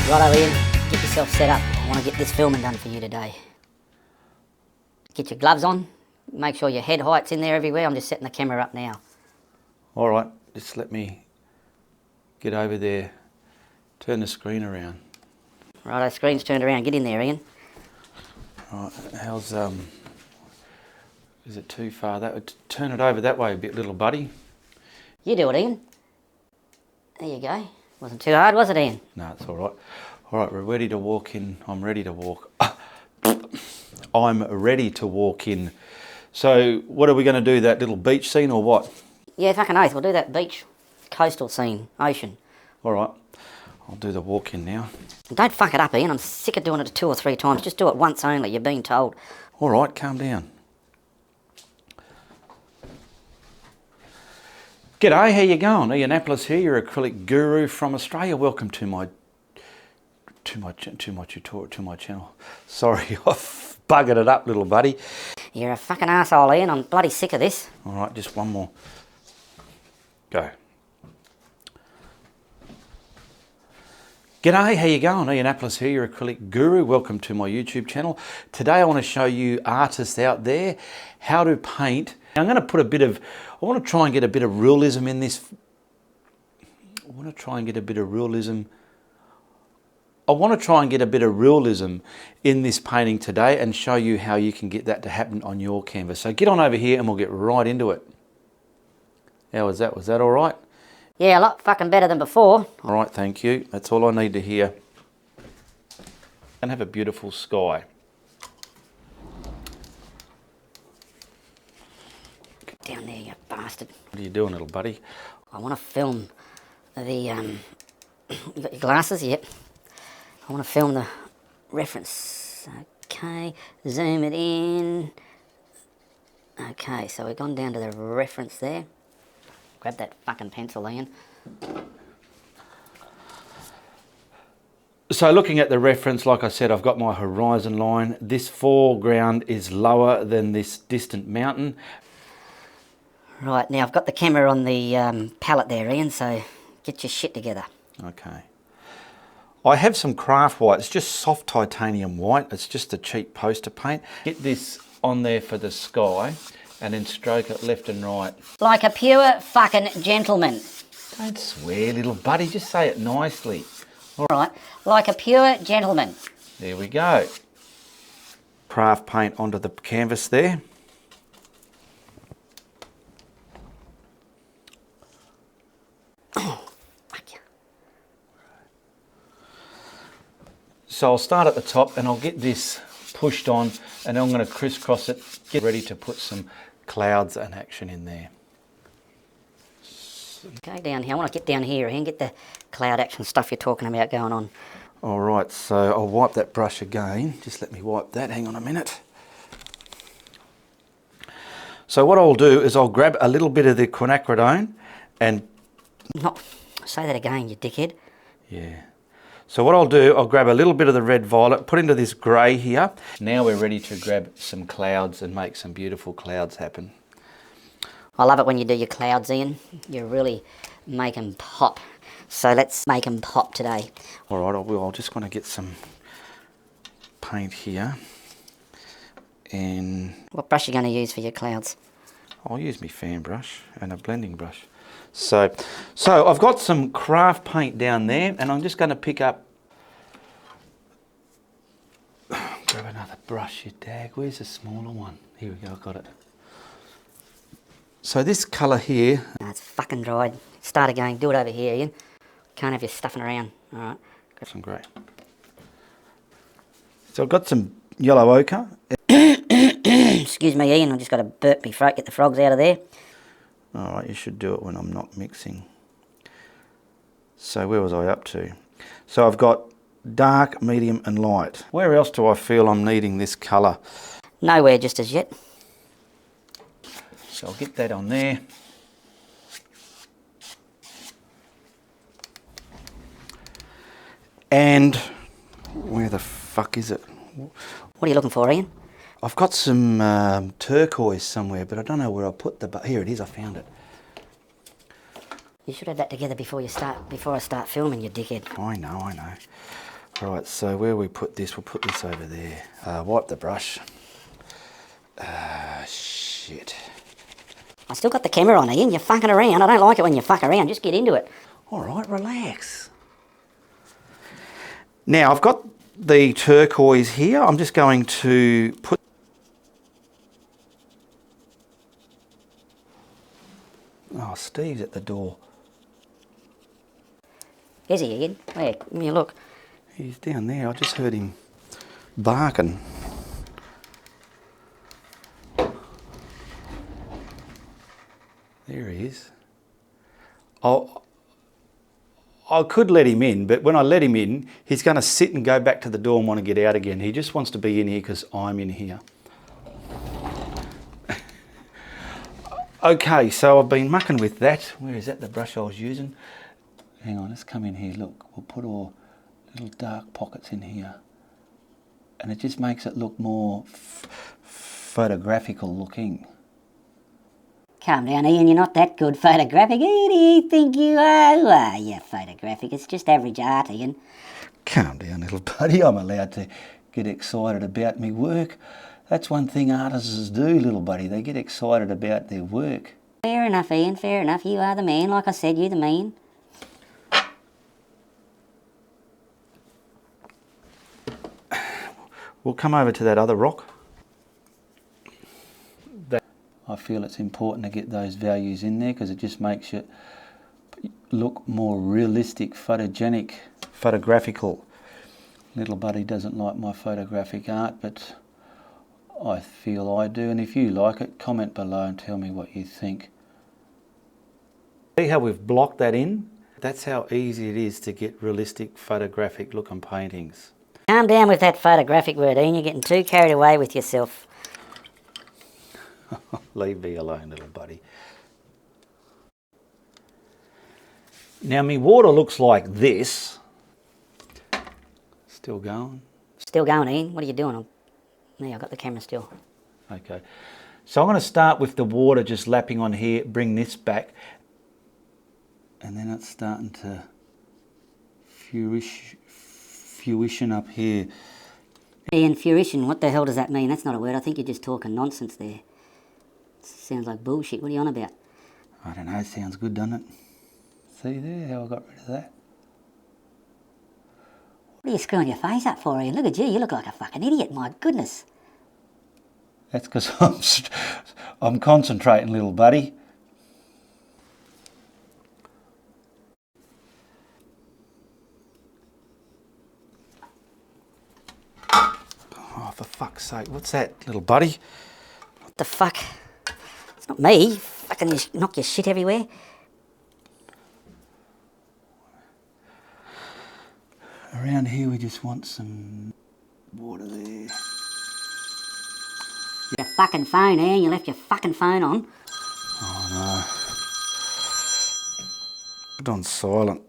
Righto Ian, get yourself set up. I want to get this filming done for you today. Get your gloves on, make sure your head height's in there everywhere. I'm just setting the camera up now. Alright, just let me get over there, turn the screen around. Righto, screen's turned around, get in there Ian. Right, how's, is it too far? That would turn it over that way a bit, little buddy. You do it Ian. There you go. Wasn't too hard, was it Ian? No, it's alright. Alright, we're ready to walk in. I'm ready to walk. I'm ready to walk in. So, what are we going to do, that little beach scene or what? Yeah, fucking oath, we'll do that beach, coastal scene, ocean. Alright, I'll do the walk in now. And don't fuck it up Ian, I'm sick of doing it 2 or 3 times. Just do it once only, you're being told. Alright, calm down. G'day, how you going? Ianapolis here, your acrylic guru from Australia. Welcome to my channel. Sorry, I've buggered it up, little buddy. You're a fucking arsehole Ian, I'm bloody sick of this. Alright, just one more. Go. G'day, how you going? Ianapolis here, your acrylic guru. Welcome to my YouTube channel. Today I want to show you artists out there how to paint. I'm going to put I want to try and get a bit of realism in this. I want to try and get a bit of realism in this painting today and show you how you can get that to happen on your canvas. So get on over here and we'll get right into it. How was that? Was that all right? Yeah, a lot fucking better than before. All right, thank you. That's all I need to hear. And have a beautiful sky. Get down there, you bastard. What are you doing, little buddy? I want to film the, you got your glasses? Yep. I want to film the reference. Okay, zoom it in. Okay, so we've gone down to the reference there. Grab that fucking pencil, Ian. So looking at the reference, like I said, I've got my horizon line. This foreground is lower than this distant mountain. Right, now I've got the camera on the palette there, Ian, so get your shit together. Okay. I have some craft white. It's just soft titanium white. It's just a cheap poster paint. Get this on there for the sky and then stroke it left and right. Like a pure fucking gentleman. Don't swear, little buddy. Just say it nicely. All right, like a pure gentleman. There we go. Craft paint onto the canvas there. Oh, fuck you. So I'll start at the top and I'll get this pushed on and I'm going to crisscross it, get ready to put some clouds and action in there. Okay, down here. I want to get down here and get the cloud action stuff you're talking about going on. All right, so I'll wipe that brush again. Just let me wipe that. Hang on a minute. So what I'll do is I'll grab a little bit of the quinacridone and... Not say that again, you dickhead. Yeah. So what I'll do, I'll grab a little bit of the red violet, put into this grey here. Now we're ready to grab some clouds and make some beautiful clouds happen. I love it when you do your clouds, Ian. You really make them pop. So let's make them pop today. All right, I will. I just want to get some paint here. And what brush are you going to use for your clouds? I'll use my fan brush and a blending brush. So I've got some craft paint down there and I'm just going to pick up, grab another brush, you dag. Where's the smaller one? Here we go, I've got it. So this colour here... No, it's fucking dried. Start again, do it over here, Ian. Can't have you stuffing around. All right. Got some grey. So I've got some yellow ochre. Excuse me, Ian, I've just got to burp my throat, get the frogs out of there. All right, you should do it when I'm not mixing. So where was I up to? So I've got dark, medium and light. Where else do I feel I'm needing this colour? Nowhere just as yet. So I'll get that on there. And where the fuck is it? What are you looking for, Ian? I've got some turquoise somewhere, but I don't know where I put the... Here it is, I found it. You should have that together before I start filming, you dickhead. I know. Right, so where we put this, we'll put this over there. Wipe the brush. Shit. I still got the camera on, Ian. You're fucking around. I don't like it when you fuck around. Just get into it. All right, relax. Now, I've got the turquoise here. I'm just going to put... Oh, Steve's at the door. Is he, Ian? Where? Give me a look. He's down there. I just heard him barking. There he is. I could let him in, but when I let him in, he's going to sit and go back to the door and want to get out again. He just wants to be in here because I'm in here. Okay, so I've been mucking with that. Where is that, the brush I was using? Hang on, let's come in here. Look, we'll put all little dark pockets in here. And it just makes it look more photographical looking. Calm down, Ian. You're not that good photographic. Who do you think you are? Who are you, photographic? It's just average art, Ian. Calm down, little buddy. I'm allowed to get excited about me work. That's one thing artists do, little buddy. They get excited about their work. Fair enough, Ian. Fair enough. You are the man. Like I said, you're the man. We'll come over to that other rock. I feel it's important to get those values in there because it just makes it look more realistic, photogenic, photographical. Little buddy doesn't like my photographic art, but I feel I do. And if you like it, comment below and tell me what you think. See how we've blocked that in? That's how easy it is to get realistic photographic looking paintings. Calm down with that photographic word, Ian. You're getting too carried away with yourself. Leave me alone, little buddy. Now, my water looks like this. Still going? Still going, Ian. What are you doing? No, I've got the camera still. Okay. So I'm going to start with the water just lapping on here, bring this back. And then it's starting to fruition up here. Ian, fruition, what the hell does that mean? That's not a word. I think you're just talking nonsense there. Sounds like bullshit. What are you on about? I don't know, sounds good, doesn't it? See there how I got rid of that? What are you screwing your face up for, Ian? Look at you. You look like a fucking idiot. My goodness. That's because I'm concentrating, little buddy. Oh, for fuck's sake. What's that, little buddy? What the fuck? It's not me. Fucking you knock your shit everywhere. Around here we just want some water there. Your fucking phone, Ian. You left your fucking phone on. Oh no. Put on silent.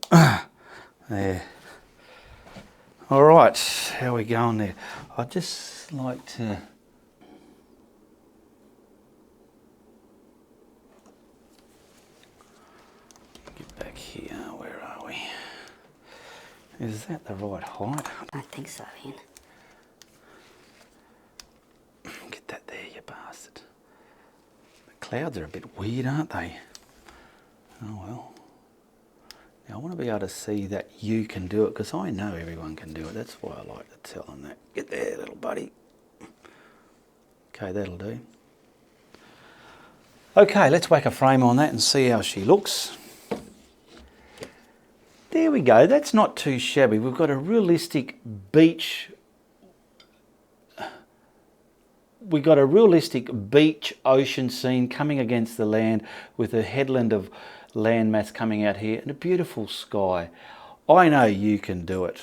There. Alright, how are we going there? I'd just like to... get back here, where are we? Is that the right height? I don't think so, Ian. Get that there, you bastard. The clouds are a bit weird, aren't they? Oh well. Now I want to be able to see that you can do it, because I know everyone can do it. That's why I like to tell them that. Get there, little buddy. Okay, that'll do. Okay, let's whack a frame on that and see how she looks. There we go, that's not too shabby. We've got a realistic beach. We've got a realistic beach ocean scene coming against the land with a headland of landmass coming out here and a beautiful sky. I know you can do it.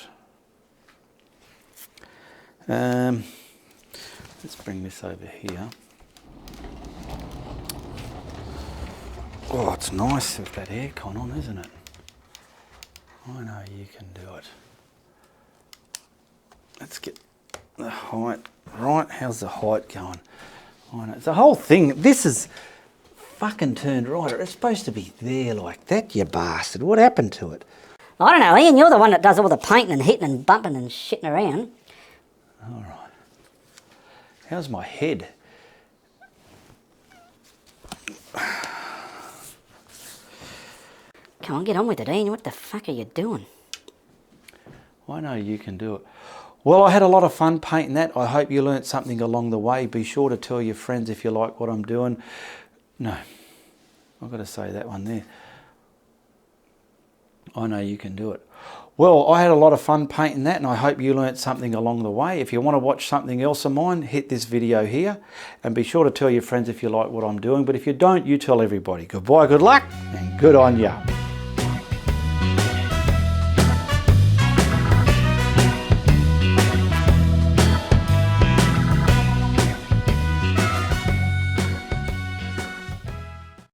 Let's bring this over here. Oh, it's nice with that aircon on, isn't it? I know you can do it. Let's get the height right. How's the height going? I know. It's the whole thing. This is fucking turned right. It's supposed to be there like that, you bastard. What happened to it? I don't know, Ian, you're the one that does all the painting and hitting and bumping and shitting around. All right. How's my head? Come on, get on with it, Ian. What the fuck are you doing? I know you can do it. Well, I had a lot of fun painting that. I hope you learnt something along the way. Be sure to tell your friends if you like what I'm doing. No, I've got to say that one there. I know you can do it. Well, I had a lot of fun painting that, and I hope you learnt something along the way. If you want to watch something else of mine, hit this video here, and be sure to tell your friends if you like what I'm doing. But if you don't, you tell everybody. Goodbye, good luck, and good on ya.